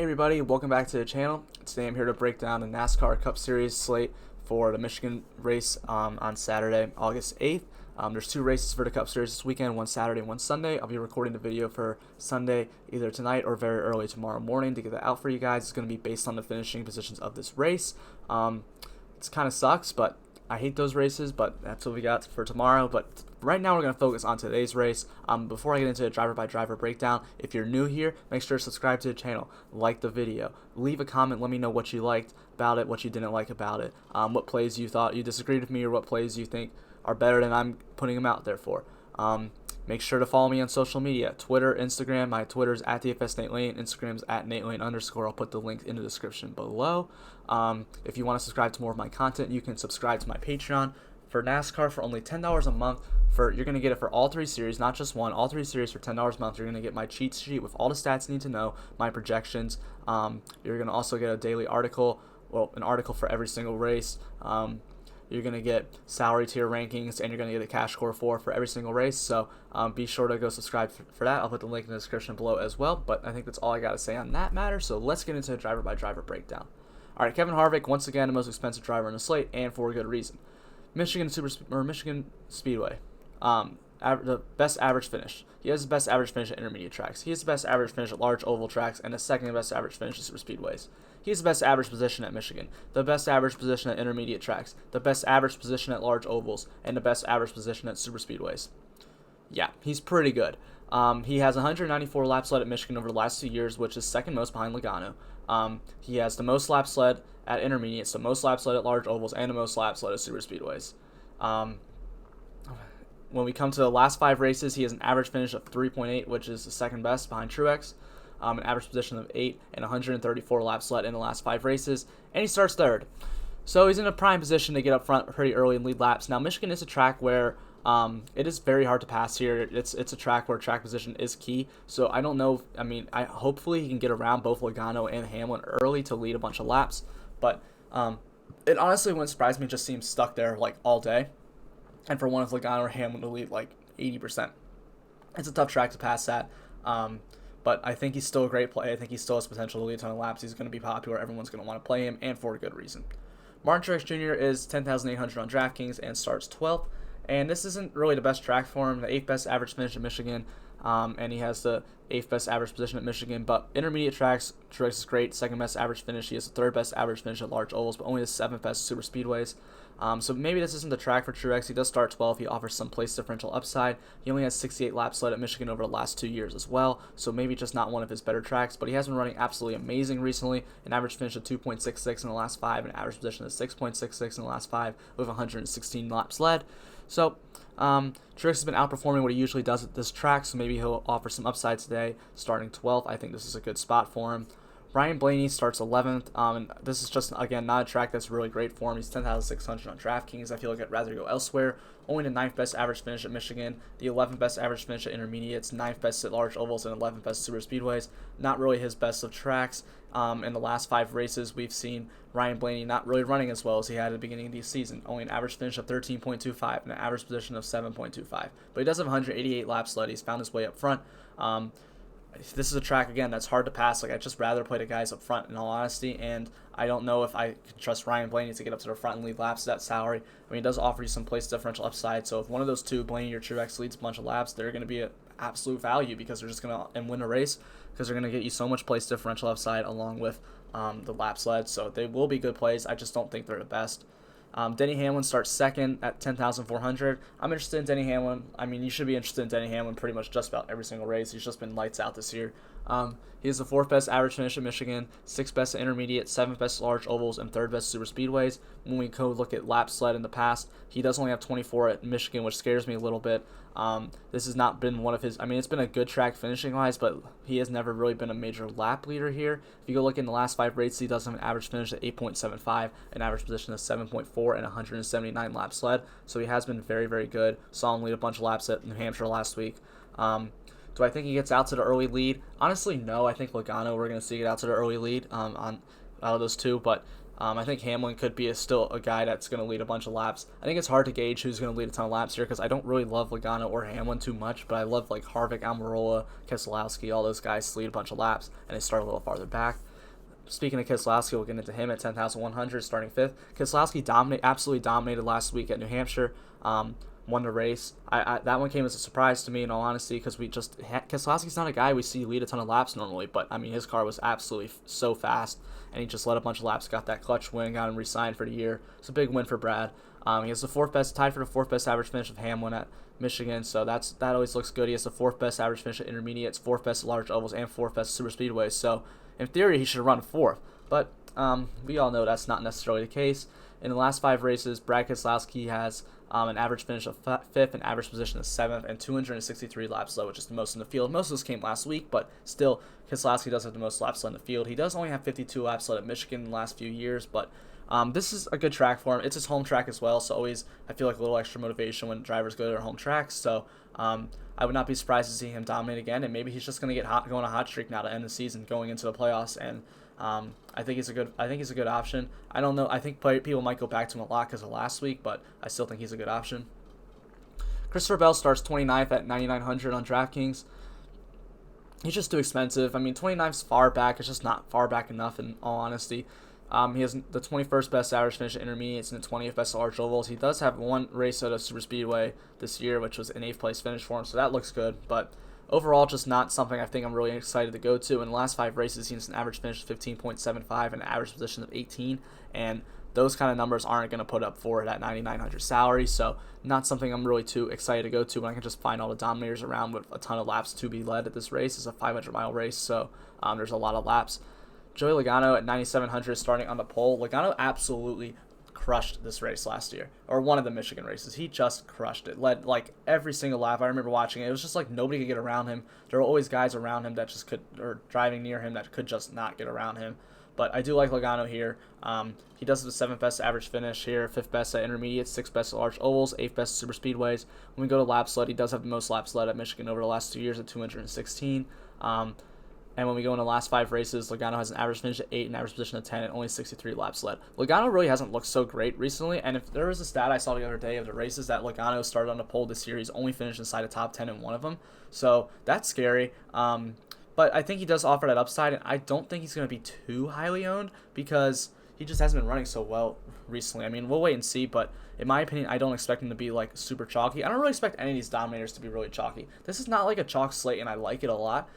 Hey everybody, welcome back to the channel. Today I'm here to break down the NASCAR Cup Series slate for the Michigan race on Saturday, August 8th. There's two races for the Cup Series this weekend, one Saturday and one Sunday. I'll be recording the video for Sunday either tonight or very early tomorrow morning to get that out for you guys. It's going to be based on the finishing positions of this race. It kind of sucks, but I hate those races, but that's what we got for tomorrow. But right now we're going to focus on today's race. Before I get into a driver-by-driver breakdown, if you're new here, make sure to subscribe to the channel, like the video, leave a comment, let me know what you liked about it, what you didn't like about it, what plays you thought you disagreed with me, or what plays you think are better than I'm putting them out there for. Make sure to follow me on social media, Twitter, Instagram. My Twitter's at DFSNateLane, Instagram's at @NateLane_. I'll put the link in the description below. If you want to subscribe to more of my content, you can subscribe to my Patreon for NASCAR for only $10 a month. You're going to get it for all three series, not just one. All three series for $10 a month. You're going to get my cheat sheet with all the stats you need to know, my projections. You're going to also get a daily article, an article for every single race. You're going to get salary tier rankings, and you're going to get a cash score for every single race. So be sure to go subscribe for that. I'll put the link in the description below as well. But I think that's all I got to say on that matter. So let's get into a driver-by-driver breakdown. All right, Kevin Harvick, once again, the most expensive driver in the slate, and for a good reason. Michigan Speedway, the best average finish. He has the best average finish at intermediate tracks. He has the best average finish at large oval tracks, and the second best average finish at super speedways. He has the best average position at Michigan, the best average position at intermediate tracks, the best average position at large ovals, and the best average position at super speedways. Yeah, he's pretty good. He has 194 laps led at Michigan over the last 2 years, which is second most behind Logano. He has the most laps led at intermediates, the most laps led at large ovals, and the most laps led at super speedways. When we come to the last 5 races, he has an average finish of 3.8, which is the second best behind Truex. An average position of 8 and 134 laps led in the last 5 races, and he starts third. So he's in a prime position to get up front pretty early and lead laps. Now, Michigan is a track where it is very hard to pass here. It's a track where track position is key. So I don't know. Hopefully he can get around both Logano and Hamlin early to lead a bunch of laps. But it honestly wouldn't surprise me. It just seems stuck there like all day. And for one of Logano or Hamlin to lead like 80%. It's a tough track to pass that. But I think he's still a great play. I think he still has potential to lead a ton of laps. He's going to be popular. Everyone's going to want to play him, and for a good reason. Drex Jr. is 10,800 on DraftKings and starts 12th. And this isn't really the best track for him. The 8th best average finish at Michigan, and he has the 8th best average position at Michigan. But intermediate tracks, Truex is great. 2nd best average finish. He has the 3rd best average finish at large ovals, but only the 7th best super speedways. So maybe this isn't the track for Truex. He does start 12th. He offers some place differential upside. He only has 68 laps led at Michigan over the last 2 years as well. So maybe just not one of his better tracks. But he has been running absolutely amazing recently. An average finish of 2.66 in the last 5, an average position of 6.66 in the last 5 with 116 laps led. So Truex has been outperforming what he usually does at this track, so maybe he'll offer some upside today, starting 12th. I think this is a good spot for him. Blaney starts 11th, and this is just, again, not a track that's really great for him. He's 10,600 on DraftKings. I feel like I'd rather go elsewhere. Only the 9th best average finish at Michigan, the 11th best average finish at intermediates, 9th best at large ovals, and 11th best super speedways. Not really his best of tracks. In the last 5 races, we've seen Blaney not really running as well as he had at the beginning of the season. Only an average finish of 13.25 and an average position of 7.25. But he does have 188 laps led. He's found his way up front. This is a track, again, that's hard to pass. Like, I'd just rather play the guys up front, in all honesty, and I don't know if I can trust Blaney to get up to the front and lead laps at that salary. I mean, he does offer you some place differential upside, so if one of those two, Blaney or Truex, leads a bunch of laps, they're going to be an absolute value because they're just going to win a race because they're going to get you so much place differential upside along with the laps led, so they will be good plays. I just don't think they're the best. Denny Hamilton starts 2nd at 10,400. I'm interested in Denny Hamilton. I mean, you should be interested in Denny Hamilton pretty much just about every single race. He's just been lights out this year. He has the 4th best average finish at Michigan, 6th best at intermediate, 7th best large ovals, and 3rd best super speedways. When we go look at laps led in the past, he does only have 24 at Michigan, which scares me a little bit. This has not been one of his, it's been a good track finishing wise, but he has never really been a major lap leader here. If you go look in the last 5 races, he does have an average finish at 8.75, an average position of 7.4, and 179 laps led. So he has been very, very good. Saw him lead a bunch of laps at New Hampshire last week. Do I think he gets out to the early lead? Honestly, no. I think Logano, we're going to see get out to the early lead out of those two, but I think Hamlin could be still a guy that's going to lead a bunch of laps. I think it's hard to gauge who's going to lead a ton of laps here because I don't really love Logano or Hamlin too much, but I love like Harvick, Almirola, Keselowski, all those guys lead a bunch of laps, and they start a little farther back. speaking of Keselowski, we'll get into him at 10,100, starting fifth. Keselowski absolutely dominated last week at New Hampshire. Won the race. That one came as a surprise to me, in all honesty, because Keselowski's not a guy we see lead a ton of laps normally, but I mean his car was absolutely so fast, and he just led a bunch of laps, got that clutch win, got him re-signed for the year. It's a big win for Brad. He has tied for the fourth best average finish of Hamlin at Michigan, so that always looks good. He has the fourth best average finish at intermediates, fourth best at large ovals, and fourth best at super speedways. So in theory, he should run fourth, but we all know that's not necessarily the case. In the last 5 races, Brad Keselowski has an average finish of fifth, an average position of seventh, and 263 laps led, which is the most in the field. Most of this came last week, but still, Keselowski does have the most laps led in the field. He does only have 52 laps led at Michigan in the last few years, but this is a good track for him. It's his home track as well, so always I feel like a little extra motivation when drivers go to their home tracks. So I would not be surprised to see him dominate again, and maybe he's just going to go on a hot streak now to end the season, going into the playoffs. And I think he's a good option. I don't know. I think people might go back to him a lot because of last week, but I still think he's a good option. Christopher Bell starts 29th at 9,900 on DraftKings. He's just too expensive. I mean, 29th's far back. It's just not far back enough, in all honesty. He has the 21st best average finish at intermediates and the 20th best at large ovals. He does have one race at a super speedway this year, which was an 8th place finish for him, so that looks good. But overall, just not something I think I'm really excited to go to. In the last 5 races, he has an average finish of 15.75 and an average position of 18, and those kind of numbers aren't going to put up for it at 9,900 salary, so not something I'm really too excited to go to when I can just find all the dominators around with a ton of laps to be led at this race. It's a 500-mile race, so there's a lot of laps. Joey Logano at 9,700 starting on the pole. Logano absolutely crushed this race last year, or one of the Michigan races. He just crushed it. Led like every single lap. I remember watching it. It was just like nobody could get around him. There were always guys around him that just could, or driving near him that could just not get around him. But I do like Logano here. He does the 7th best average finish here, 5th best at intermediates, 6th best at large ovals, 8th best at super speedways. When we go to laps led, he does have the most laps led at Michigan over the last 2 years at 216. And when we go into the last 5 races, Logano has an average finish at 8, an average position of 10, and only 63 laps led. Logano really hasn't looked so great recently, and if there was a stat I saw the other day of the races that Logano started on the pole this year, he's only finished inside a top 10 in one of them. So that's scary. But I think he does offer that upside, and I don't think he's going to be too highly owned because he just hasn't been running so well recently. I mean, we'll wait and see, but in my opinion, I don't expect him to be like super chalky. I don't really expect any of these dominators to be really chalky. This is not like a chalk slate, and I like it a lot.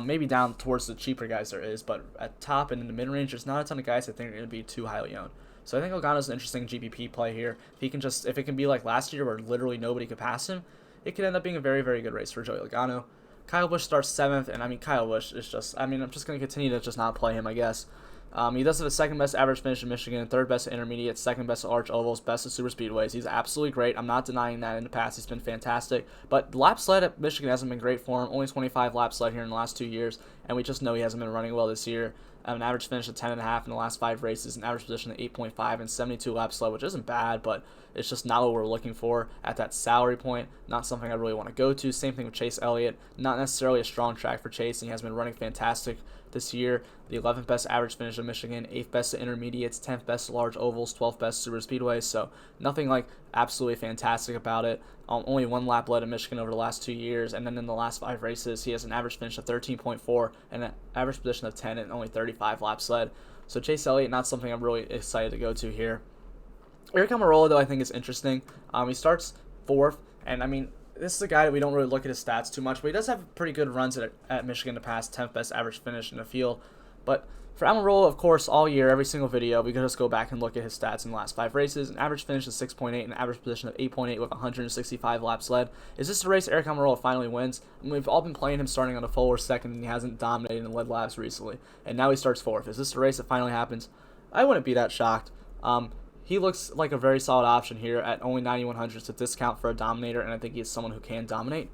Maybe down towards the cheaper guys there is, but at top and in the mid-range, there's not a ton of guys I think are going to be too highly owned. So I think Logano's an interesting GPP play here. If it can be like last year where literally nobody could pass him, it could end up being a very, very good race for Joey Logano. Kyle Busch starts 7th, and I mean, Kyle Busch is just, I mean, I'm just going to continue to just not play him, I guess. He does have a 2nd best average finish in Michigan, 3rd best at intermediate, 2nd best at large ovals, best at super speedways. He's absolutely great. I'm not denying that in the past. He's been fantastic. But laps led at Michigan hasn't been great for him. Only 25 laps led here in the last 2 years, and we just know he hasn't been running well this year. An average finish of 10.5 in the last 5 races, an average position of 8.5, and 72 laps led, which isn't bad, but it's just not what we're looking for at that salary point. Not something I really want to go to. Same thing with Chase Elliott. Not necessarily a strong track for Chase, and he has been running fantastic this year. The 11th best average finish of Michigan, 8th best at intermediates, 10th best at large ovals, 12th best super speedways, so nothing like absolutely fantastic about it. Only 1 lap led in Michigan over the last 2 years, and then in the last 5 races, he has an average finish of 13.4 and an average position of 10 and only 35 laps led. So Chase Elliott, not something I'm really excited to go to here. Ericomarolo, though, I think is interesting. He starts 4th, and I mean, this is a guy that we don't really look at his stats too much, but he does have pretty good runs at Michigan to pass 10th best average finish in the field. But for Amarola, of course, all year, every single video, we can just go back and look at his stats in the last 5 races. An average finish of 6.8, an average position of 8.8 with 165 laps led. Is this the race Ericomarolo finally wins? I mean, we've all been playing him starting on the pole or 2nd, and he hasn't dominated and led laps recently. And now he starts 4th. Is this the race that finally happens? I wouldn't be that shocked. He looks like a very solid option here at only 9,100. It's a discount for a dominator, and I think he is someone who can dominate.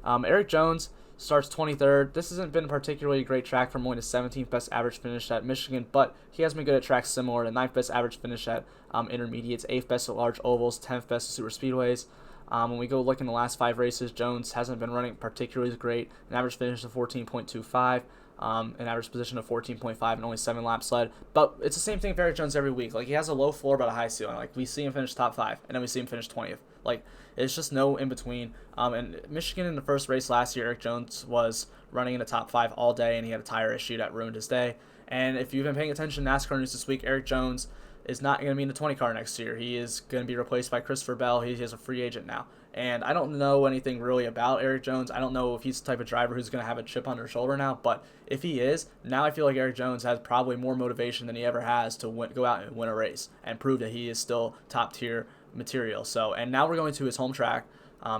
Eric Jones starts 23rd. This hasn't been a particularly great track for him, only the 17th best average finish at Michigan, but he has been good at tracks similar. The 9th best average finish at intermediates, 8th best at large ovals, 10th best at super speedways. When we go look in the last 5 races, Jones hasn't been running particularly great. An average finish of 14.25. an average position of 14.5 and only 7 laps led. But it's the same thing for Eric Jones every week. Like, he has a low floor but a high ceiling. Like, we see him finish top 5, and then we see him finish 20th. Like, it's just no in between. And Michigan in the first race last year, Eric Jones was running in the top 5 all day, and he had a tire issue that ruined his day. And if you've been paying attention to NASCAR news this week, Eric Jones is not going to be in the 20 car next year. He is going to be replaced by Christopher Bell. He is a free agent now. And I don't know anything really about Eric Jones. I don't know if he's the type of driver who's going to have a chip on their shoulder now. But if he is, now I feel like Eric Jones has probably more motivation than he ever has to go out and win a race and prove that he is still top tier material. So, and now we're going to his home track.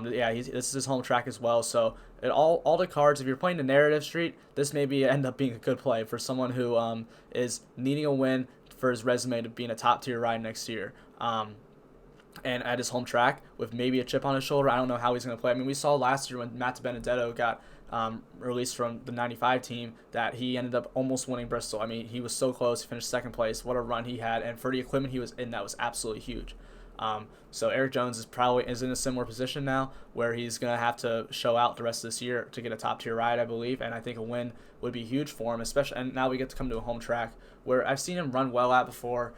This is his home track as well. So all the cards, if you're playing the narrative street, this maybe end up being a good play for someone who is needing a win for his resume to be in a top tier ride next year. And at his home track with maybe a chip on his shoulder. I don't know how he's going to play. I mean, we saw last year when Matt Benedetto got released from the 95 team that he ended up almost winning Bristol. I mean, he was so close. He finished second place. What a run he had. And for the equipment he was in, that was absolutely huge. So Eric Jones is in a similar position now where he's going to have to show out the rest of this year to get a top-tier ride, I believe. And I think a win would be huge for him, especially. And now we get to come to a home track where I've seen him run well at before.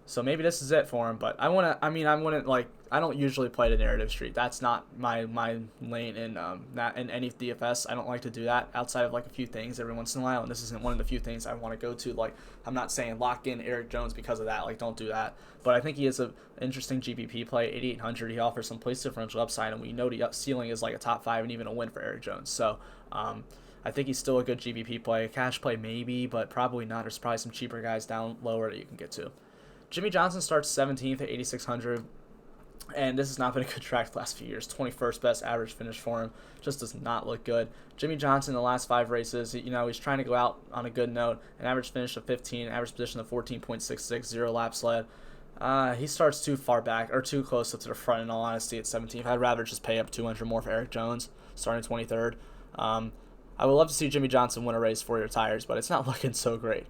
So maybe this is it for him, but I don't usually play the narrative street. That's not my lane in any DFS. I don't like to do that outside of like a few things every once in a while, and this isn't one of the few things I want to go to. Like, I'm not saying lock in Eric Jones because of that. Like, don't do that. But I think he is an interesting GPP play, 8,800. He offers some place differential upside, and we know the ceiling is like a top 5 and even a win for Eric Jones. So, I think he's still a good GPP play. A cash play maybe, but probably not. There's probably some cheaper guys down lower that you can get to. Jimmy Johnson starts 17th at 8,600, and this has not been a good track the last few years. 21st best average finish for him. Just does not look good. Jimmy Johnson in the last 5 races, he's trying to go out on a good note. An average finish of 15, average position of 14.66, 0 laps led. He starts too far back, or too close to the front, in all honesty, at 17th. I'd rather just pay up 200 more for Eric Jones, starting 23rd. I would love to see Jimmy Johnson win a race for your tires, but it's not looking so great.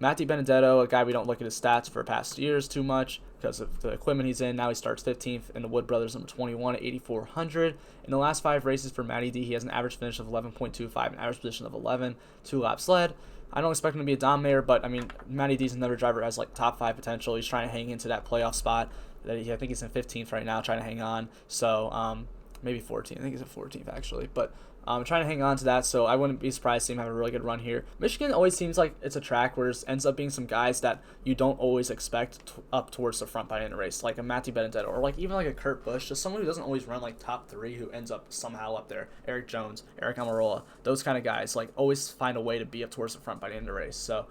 Matty Benedetto, a guy we don't look at his stats for past years too much because of the equipment he's in. Now he starts 15th in the Wood Brothers number 21 at 8,400. In the last 5 races for Matty D, he has an average finish of 11.25, an average position of 11, 2 laps led. I don't expect him to be a dominator, but I mean, Matty D's another driver that has like top 5 potential. He's trying to hang into that playoff spot. I think he's in 15th right now, trying to hang on. So maybe 14th. I think he's in 14th actually, but trying to hang on to that, so I wouldn't be surprised to see him have a really good run here. Michigan always seems like it's a track where it ends up being some guys that you don't always expect up towards the front by the end of the race, like a Matty Benedetto, or like even like a Kurt Busch, just someone who doesn't always run like top 3 who ends up somehow up there. Eric Jones, Ericomarolo, those kind of guys like always find a way to be up towards the front by the end of the race. So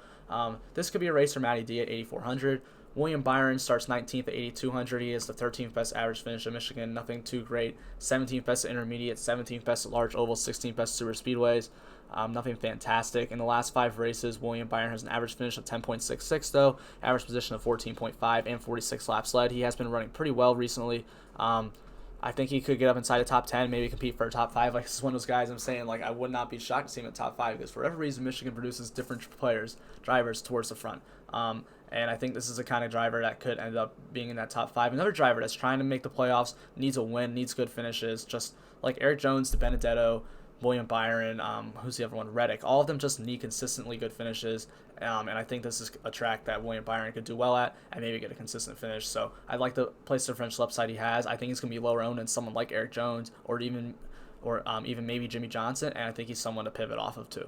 this could be a race for Matty D at 8,400. William Byron starts 19th at 8,200. He is the 13th best average finish in Michigan. Nothing too great. 17th best at intermediate, 17th best at large ovals, 16th best super speedways. Nothing fantastic. In the last 5 races, William Byron has an average finish of 10.66 though, average position of 14.5 and 46 laps led. He has been running pretty well recently. I think he could get up inside the top 10, maybe compete for a top 5. Like, this is one of those guys I'm saying, like, I would not be shocked to see him at top 5 because for whatever reason, Michigan produces different drivers towards the front. And I think this is the kind of driver that could end up being in that top 5. Another driver that's trying to make the playoffs, needs a win, needs good finishes, just like Eric Jones, to Benedetto, William Byron, who's the other one? Reddick. All of them just need consistently good finishes. And I think this is a track that William Byron could do well at and maybe get a consistent finish. So I'd like the place differential upside he has. I think he's going to be lower owned than someone like Eric Jones or even maybe Jimmy Johnson. And I think he's someone to pivot off of too.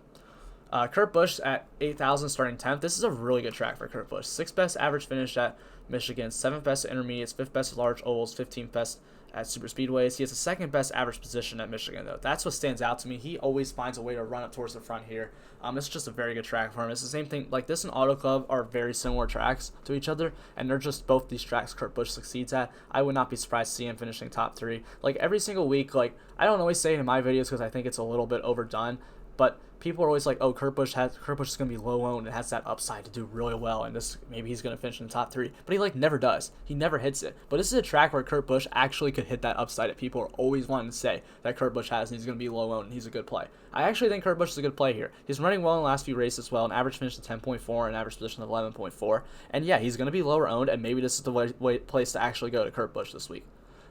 Kurt Busch at 8,000 starting 10th. This is a really good track for Kurt Busch. 6th best average finish at Michigan, 7th best at intermediates, 5th best at large ovals, 15th best at super speedways. He has the 2nd best average position at Michigan though. That's what stands out to me. He always finds a way to run up towards the front here. It's just a very good track for him. It's the same thing. Like, this and Auto Club are very similar tracks to each other, and they're just both these tracks Kurt Busch succeeds at. I would not be surprised to see him finishing top 3. Like, every single week, like, I don't always say it in my videos because I think it's a little bit overdone, but people are always like, oh, Kurt Busch is going to be low owned and has that upside to do really well, and maybe he's going to finish in the top 3. But he like never does. He never hits it. But this is a track where Kurt Busch actually could hit that upside that people are always wanting to say that Kurt Busch has, and he's going to be low owned and he's a good play. I actually think Kurt Busch is a good play here. He's running well in the last few races as well, an average finish of 10.4, an average position of 11.4. And yeah, he's going to be lower owned, and maybe this is the place to actually go to Kurt Busch this week.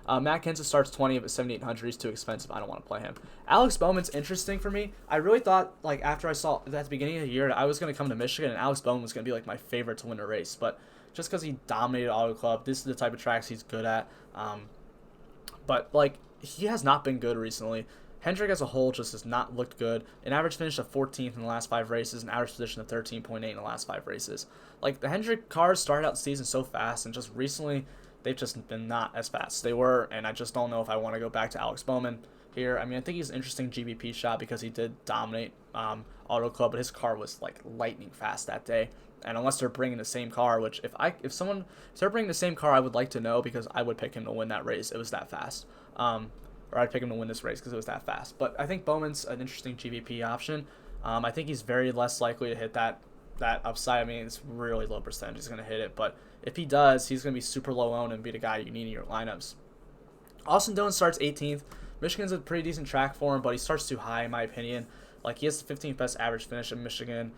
Matt Kenseth starts 20th at 7,800. He's too expensive. I don't want to play him. Alex Bowman's interesting for me. I really thought, like, after I saw at the beginning of the year, I was going to come to Michigan and Alex Bowman was going to be, like, my favorite to win a race. But just because he dominated Auto Club, this is the type of tracks he's good at. But, like, he has not been good recently. Hendrick as a whole just has not looked good. An average finish of 14th in the last 5 races, an average position of 13.8 in the last 5 races. Like, the Hendrick cars started out the season so fast, and just recently, they've just been not as fast as they were, and I just don't know if I want to go back to Alex Bowman here. I mean, I think he's an interesting GBP shot because he did dominate Auto Club, but his car was, like, lightning fast that day. And unless they're bringing the same car, which if they're bringing the same car, I would like to know because I would pick him to win that race. It was that fast. Or I'd pick him to win this race because it was that fast. But I think Bowman's an interesting GVP option. I think he's very less likely to hit that upside. I mean, it's really low percentage he's going to hit it. But if he does, he's going to be super low owned and be the guy you need in your lineups. Austin Dillon starts 18th. Michigan's a pretty decent track for him, but he starts too high in my opinion. Like, he has the 15th best average finish in Michigan.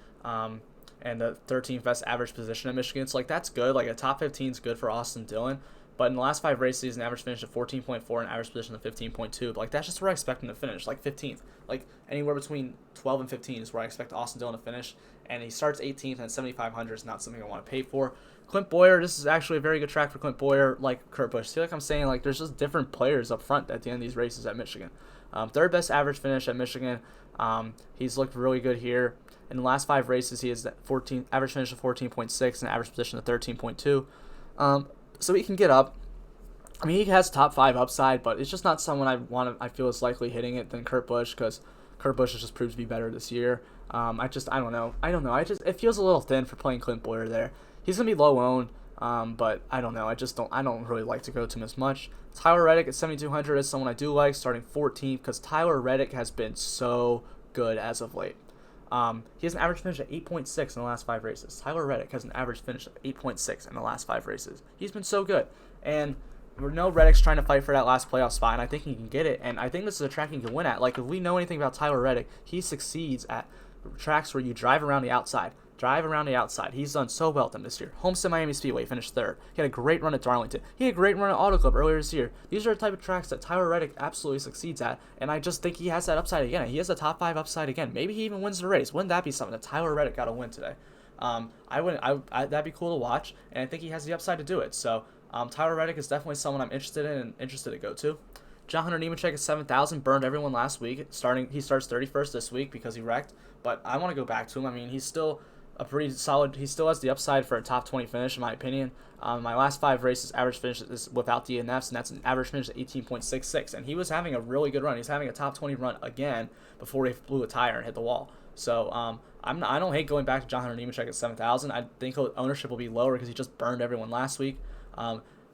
And the 13th best average position in Michigan. So, like, that's good. Like, a top 15 is good for Austin Dillon. But in the last 5 races, he's an average finish of 14.4 and average position of 15.2. But, like, that's just where I expect him to finish, like 15th. Like, anywhere between 12 and 15 is where I expect Austin Dillon to finish. And he starts 18th, and 7,500 is not something I want to pay for. Clint Boyer, this is actually a very good track for Clint Boyer, like Kurt Busch. See, like I'm saying, like, there's just different players up front at the end of these races at Michigan. Third best average finish at Michigan. He's looked really good here. In the last 5 races, he has 14 average finish of 14.6 and average position of 13.2. So he can get up. I mean, he has top 5 upside, but it's just not someone I feel is likely hitting it than Kurt Busch because Kurt Busch has just proved to be better this year. I don't know. It feels a little thin for playing Clint Boyer there. He's gonna be low owned, but I don't know. I don't really like to go to him as much. Tyler Reddick at 7,200 is someone I do like, starting 14th because Tyler Reddick has been so good as of late. He has an average finish of 8.6 in the last 5 races. Tyler Reddick has an average finish of 8.6 in the last 5 races. He's been so good. And we know Reddick's trying to fight for that last playoff spot, and I think he can get it. And I think this is a track he can win at. Like, if we know anything about Tyler Reddick, he succeeds at tracks where you drive around the outside. He's done so well with them this year. Homestead Miami Speedway, he finished 3rd. He had a great run at Darlington. He had a great run at Auto Club earlier this year. These are the type of tracks that Tyler Reddick absolutely succeeds at, and I just think he has that upside again. He has a top 5 upside again. Maybe he even wins the race. Wouldn't that be something that Tyler Reddick got to win today? That'd be cool to watch, and I think he has the upside to do it. So Tyler Reddick is definitely someone I'm interested in and interested to go to. John Hunter Nemechek at 7,000, burned everyone last week. He starts 31st this week because he wrecked, but I want to go back to him. I mean, he's still a pretty solid. He still has the upside for a top 20 finish, in my opinion. My last 5 races, average finish is without DNFs, and that's an average finish of 18.66. And he was having a really good run. He's having a top 20 run again before he blew a tire and hit the wall. So I don't hate going back to John Hunter Nemechek at 7,000. I think ownership will be lower because he just burned everyone last week.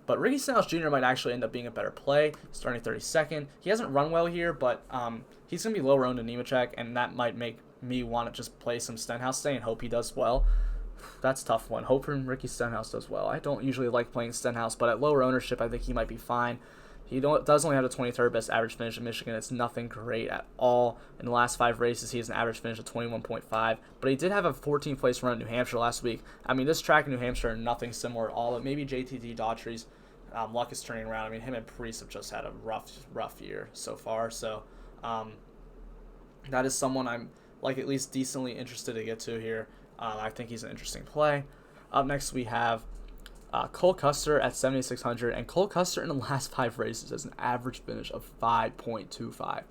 But Ricky Stenhouse Jr. might actually end up being a better play, starting 32nd. He hasn't run well here, but he's going to be lower owned than Nemechek, and that might make me want to just play some Stenhouse today and hope he does well. That's a tough one. Hope Ricky Stenhouse does well. I don't usually like playing Stenhouse, but at lower ownership, I think he might be fine. He does only have the 23rd best average finish in Michigan. It's nothing great at all. In the last 5 races, he has an average finish of 21.5. But he did have a 14th place run at New Hampshire last week. I mean, this track in New Hampshire, nothing similar at all. But maybe JTD Daughtry's luck is turning around. I mean, him and Priest have just had a rough year so far. So that is someone I'm at least decently interested to get to here. I think he's an interesting play. Up next, we have Cole Custer at 7,600, and Cole Custer in the last 5 races has an average finish of 5.25.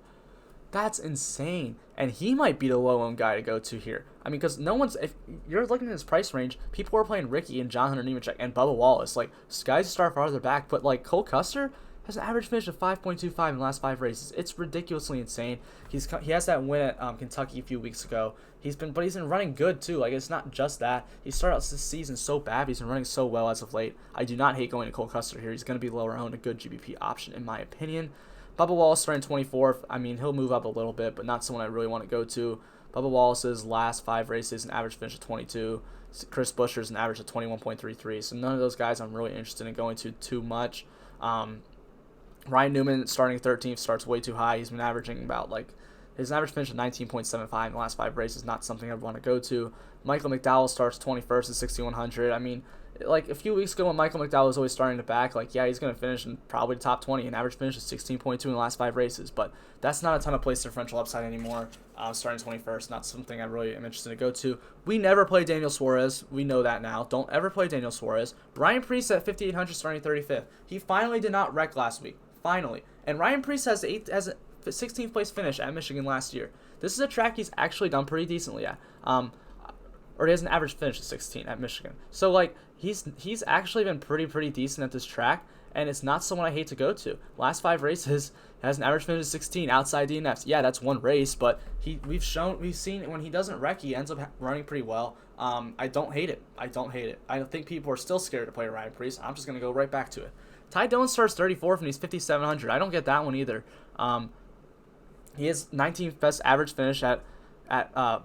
That's insane, and he might be the low-owned guy to go to here. I mean, because if you're looking at his price range, people are playing Ricky and John Hunter Nemechek and Bubba Wallace. Like, guys start farther back, but Cole Custer has an average finish of 5.25 in the last 5 races. It's ridiculously insane. He has that win at Kentucky a few weeks ago. He's been running good too. Like, it's not just that. He started out this season so bad, but he's been running so well as of late. I do not hate going to Cole Custer here. He's going to be lower owned, a good GBP option in my opinion. Bubba Wallace starting 24th. I mean, he'll move up a little bit, but not someone I really want to go to. Bubba Wallace's last 5 races, an average finish of 22. Chris Buescher's an average of 21.33. So none of those guys I'm really interested in going to too much. Ryan Newman starting 13th starts way too high. He's been averaging about His average finish of 19.75 in the last 5 races is not something I'd want to go to. Michael McDowell starts 21st at 6,100. I mean, like a few weeks ago when Michael McDowell was always starting to back, like, yeah, he's going to finish in probably the top 20. An average finish is 16.2 in the last 5 races, but that's not a ton of place differential upside anymore. Starting 21st, not something I really am interested to go to. We never play Daniel Suarez. We know that now. Don't ever play Daniel Suarez. Ryan Preece at 5,800 starting 35th. He finally did not wreck last week. Finally. And Ryan Preece has a 16th place finish at Michigan last year. This is a track he's actually done pretty decently at. Or he has an average finish of 16 at Michigan. So, like, he's actually been pretty decent at this track, and it's not someone I hate to go to. Last 5 races has an average finish of 16 outside DNFs. Yeah, that's one race, but we've seen when he doesn't wreck, he ends up running pretty well. I don't hate it. I don't think people are still scared to play Ryan Preece. I'm just gonna go right back to it. Ty Doan starts 34th and he's 5,700. I don't get that one either. He has 19th best average finish at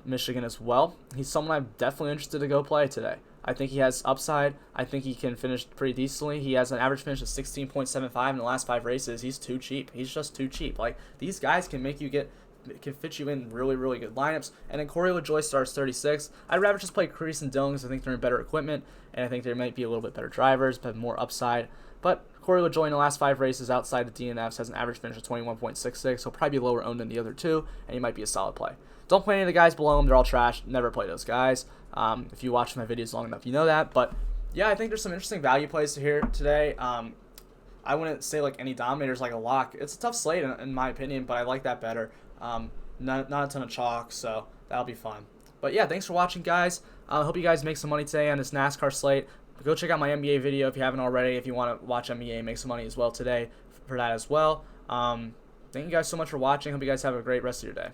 Michigan as well. He's someone I'm definitely interested to go play today. I think he has upside. I think he can finish pretty decently. He has an average finish of 16.75 in the last 5 races. He's too cheap. He's just too cheap. Like, these guys can fit you in really good lineups. And then Corey LaJoie starts 36. I'd rather just play Crease and Dillon because I think they're in better equipment, and I think they might be a little bit better drivers, but have more upside. But Corey LaJoie in the last 5 races outside the DNFs has an average finish of 21.66. He'll probably be lower owned than the other two, and he might be a solid play. Don't play any of the guys below him. They're all trash. Never play those guys. If you watch my videos long enough, you know that. But, yeah, I think there's some interesting value plays here today. I wouldn't say, like, any dominators like a lock. It's a tough slate, in my opinion, but I like that better. Not a ton of chalk, so that'll be fun. But, yeah, thanks for watching, guys. I hope you guys make some money today on this NASCAR slate. Go check out my NBA video if you haven't already. If you want to watch NBA and make some money as well today for that as well. Thank you guys so much for watching. Hope you guys have a great rest of your day.